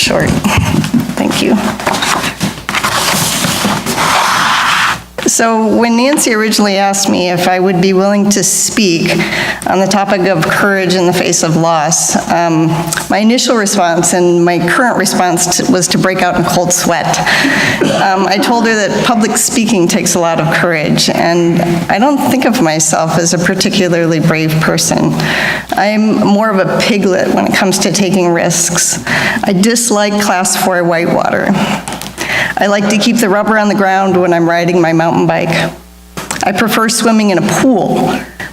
short. Thank you. So when Nancy originally asked me if I would be willing to speak on the topic of courage in the face of loss, my initial response and my current response was to break out in cold sweat. I told her that public speaking takes a lot of courage, and I don't think of myself as a particularly brave person. I'm more of a piglet when it comes to taking risks. I dislike Class 4 whitewater. I like to keep the rubber on the ground when I'm riding my mountain bike. I prefer swimming in a pool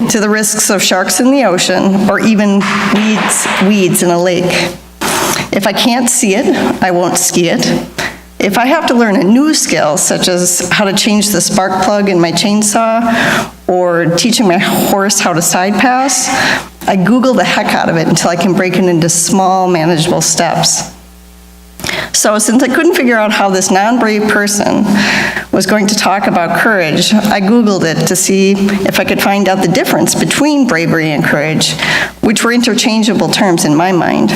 to the risks of sharks in the ocean or even weeds in a lake. If I can't see it, I won't ski it. If I have to learn a new skill, such as how to change the spark plug in my chainsaw or teaching my horse how to side pass, I Google the heck out of it until I can break it into small, manageable steps. So since I couldn't figure out how this non-brave person was going to talk about courage, I Googled it to see if I could find out the difference between bravery and courage, which were interchangeable terms in my mind.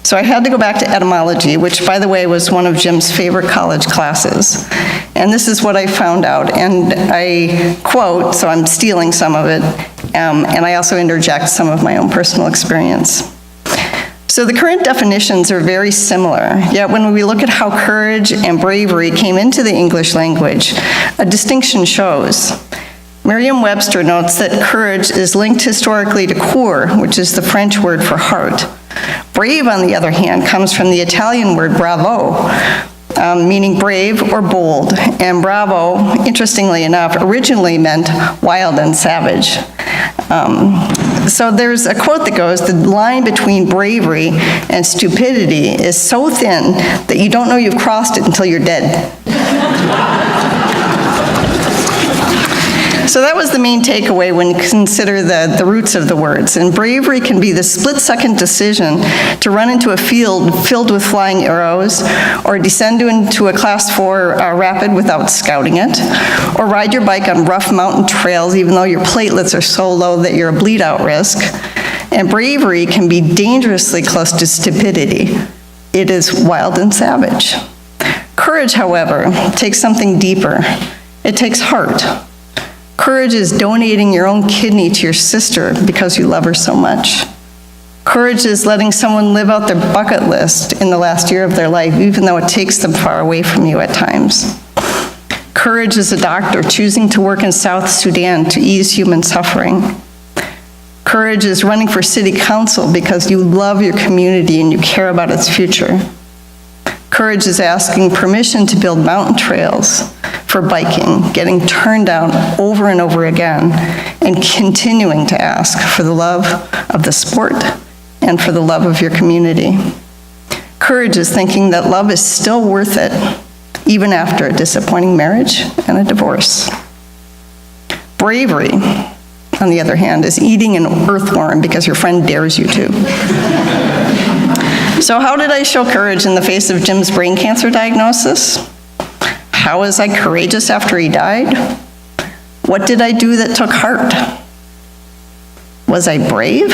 So I had to go back to etymology, which, by the way, was one of Jim's favorite college classes. And this is what I found out. And I quote, so I'm stealing some of it, and I also interject some of my own personal experience. So the current definitions are very similar, yet when we look at how courage and bravery came into the English language, a distinction shows. Merriam-Webster notes that courage is linked historically to cor, which is the French word for heart. Brave, on the other hand, comes from the Italian word bravo, meaning brave or bold, and bravo, interestingly enough, originally meant wild and savage. So there's a quote that goes, the line between bravery and stupidity is so thin that you don't know you've crossed it until you're dead. So that was the main takeaway when you consider the roots of the words. And bravery can be the split-second decision to run into a field filled with flying arrows, or descend into a Class 4 rapid without scouting it, or ride your bike on rough mountain trails even though your platelets are so low that you're a bleed-out risk. And bravery can be dangerously close to stupidity. It is wild and savage. Courage, however, takes something deeper. It takes heart. Courage is donating your own kidney to your sister because you love her so much. Courage is letting someone live out their bucket list in the last year of their life, even though it takes them far away from you at times. Courage is a doctor choosing to work in South Sudan to ease human suffering. Courage is running for city council because you love your community and you care about its future. Courage is asking permission to build mountain trails for biking, getting turned down over and over again, and continuing to ask for the love of the sport and for the love of your community. Courage is thinking that love is still worth it, even after a disappointing marriage and a divorce. Bravery, on the other hand, is eating an earthworm because your friend dares you to. So how did I show courage in the face of Jim's brain cancer diagnosis? How was I courageous after he died? What did I do that took heart? Was I brave?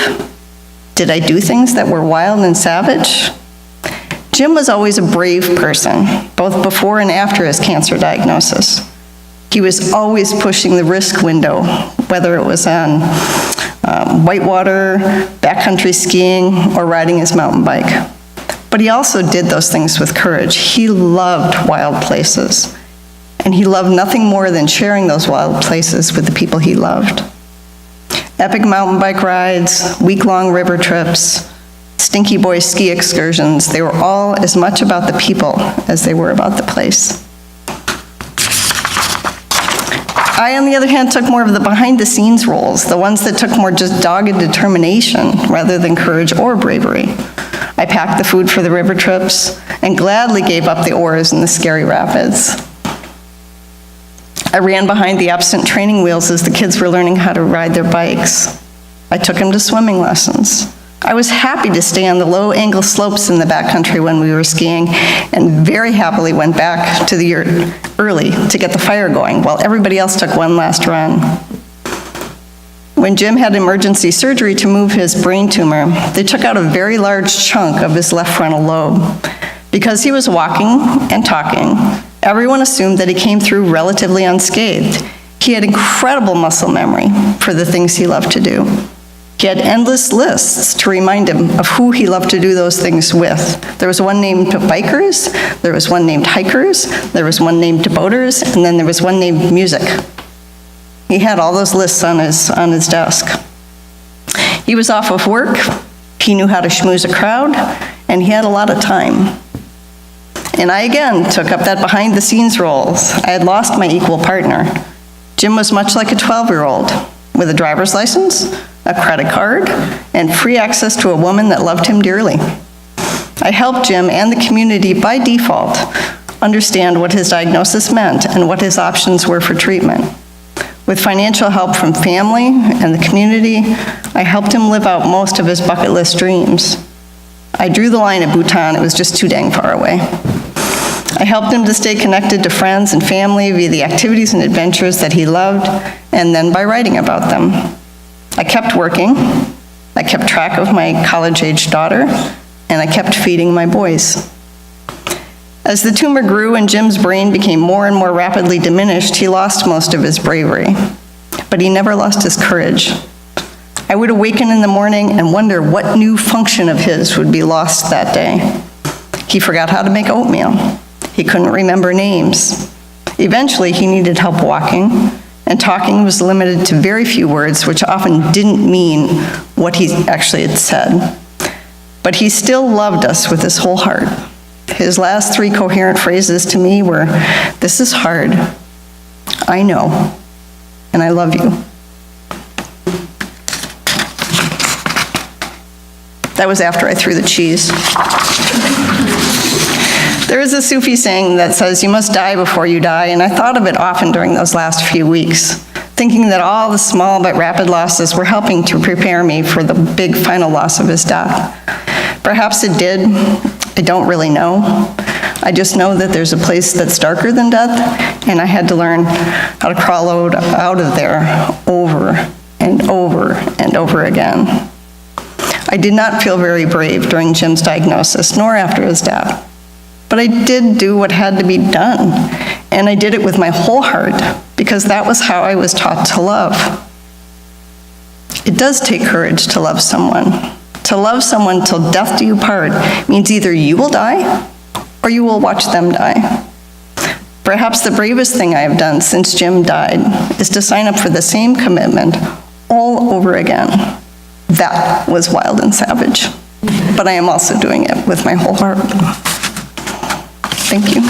Did I do things that were wild and savage? Jim was always a brave person, both before and after his cancer diagnosis. He was always pushing the risk window, whether it was on whitewater, backcountry skiing, or riding his mountain bike. But he also did those things with courage. He loved wild places, and he loved nothing more than sharing those wild places with the people he loved. Epic mountain bike rides, week-long river trips, Stinky Boy ski excursions, they were all as much about the people as they were about the place. I, on the other hand, took more of the behind-the-scenes roles, the ones that took more just dogged determination rather than courage or bravery. I packed the food for the river trips and gladly gave up the oars in the scary rapids. I ran behind the absent training wheels as the kids were learning how to ride their bikes. I took them to swimming lessons. I was happy to stay on the low-angle slopes in the backcountry when we were skiing, and very happily went back to the yurt early to get the fire going while everybody else took one last run. When Jim had emergency surgery to move his brain tumor, they took out a very large chunk of his left frontal lobe. Because he was walking and talking, everyone assumed that he came through relatively unscathed. He had incredible muscle memory for the things he loved to do. He had endless lists to remind him of who he loved to do those things with. There was one named bikers, there was one named hikers, there was one named boaters, and then there was one named music. He had all those lists on his desk. He was off of work, he knew how to schmooze a crowd, and he had a lot of time. And I again took up that behind-the-scenes roles. I had lost my equal partner. Jim was much like a 12-year-old, with a driver's license, a credit card, and free access to a woman that loved him dearly. I helped Jim and the community by default understand what his diagnosis meant and what his options were for treatment. With financial help from family and the community, I helped him live out most of his bucket list dreams. I drew the line at Bhutan, it was just too dang far away. I helped him to stay connected to friends and family via the activities and adventures that he loved, and then by writing about them. I kept working, I kept track of my college-age daughter, and I kept feeding my boys. As the tumor grew and Jim's brain became more and more rapidly diminished, he lost most of his bravery, but he never lost his courage. I would awaken in the morning and wonder what new function of his would be lost that day. He forgot how to make oatmeal. He couldn't remember names. Eventually, he needed help walking, and talking was limited to very few words, which often didn't mean what he actually had said. But he still loved us with his whole heart. His last 3 coherent phrases to me were, "This is hard, I know, and I love you." That was after I threw the cheese. There is a Sufi saying that says, "You must die before you die," and I thought of it often during those last few weeks, thinking that all the small but rapid losses were helping to prepare me for the big final loss of his death. Perhaps it did. I don't really know. I just know that there's a place that's darker than death, and I had to learn how to crawl out of there over and over and over again. I did not feel very brave during Jim's diagnosis, nor after his death. But I did do what had to be done, and I did it with my whole heart, because that was how I was taught to love. It does take courage to love someone. To love someone till death do you part means either you will die, or you will watch them die. Perhaps the bravest thing I have done since Jim died is to sign up for the same commitment all over again. That was wild and savage, but I am also doing it with my whole heart. Thank you.